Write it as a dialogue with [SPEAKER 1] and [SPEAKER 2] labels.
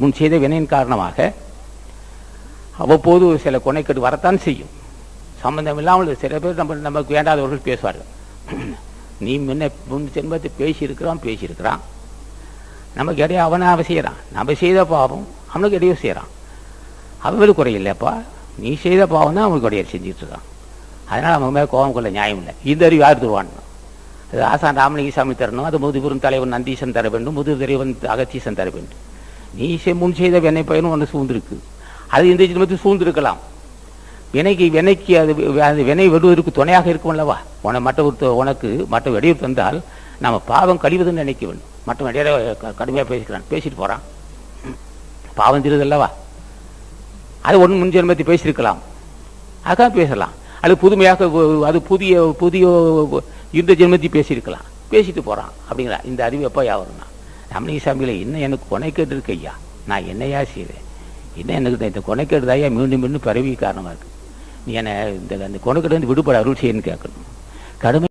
[SPEAKER 1] முன் செய்த வினையின் காரணமாக அவ்வப்போது சில கொனைக்கேடு வரத்தான் செய்யும். சம்பந்தம் இல்லாமல் சில பேர் நமக்கு வேண்டாதவர்கள் பேசுவார்கள். நீ முன் ஜென்மத்தை பேசியிருக்கிறான் நமக்கு இடையே அவனை செய்கிறான், நம்ம செய்த பாவம் அவனுக்கு இடையே செய்கிறான். அவனுக்கு குறையில்லைப்பா, நீ செய்த பாவம் தான் அவனுக்கு இடையே செஞ்சுட்டு இருக்கான். அதனால் அவன் மேலே கோபம் கொள்ள நியாயம் இல்லை. இந்த அறிவு யார் தருவான்? அது ஆசான் ராமலிங்க சாமி தரணும், அது முதுபெரும் தலைவன் நந்தீசன் தர வேண்டும், முது தலைவன் அகத்தீசன் தர வேண்டும். நீ முன் செய்த வினை பயனும் ஒன்று சூழ்ந்திருக்கு, அது இந்த ஜென்மத்தில் சூழ்ந்திருக்கலாம். வினைக்கு அது வினை வெடுவதற்கு துணையாக இருக்கும் அல்லவா? உனக்கு மற்ற இடையூறு தந்தால் நம்ம பாவம் கழிவதுன்னு நினைக்க வேண்டும். மற்ற இடையில கடுமையாக பேசிட்டு போகிறான், பாவம் தெரியுதல்லவா? அது முன் ஜென்மத்தை பேசியிருக்கலாம், அதுக்காக பேசலாம். அது புதுமையாக அது புதிய இந்த ஜென்மத்தை பேசியிருக்கலாம், பேசிட்டு போகிறான். அப்படிங்களா? இந்த அறிவு எப்போ யாவருன்னா ராமலிங்க சாமியில் இன்னும் எனக்கு கொனைக்கேட்டு இருக்கு ஐயா, நான் என்னையா செய்கிறேன், இன்னும் எனக்கு இந்த கொனைக்கேடு தாயா மீண்டும் பரவி காரணமாக இருக்குது. நீ என்னை இந்த கொனைக்கேடு வந்து விடுபட அருள் செய்யன்னு கேட்கணும். கடுமை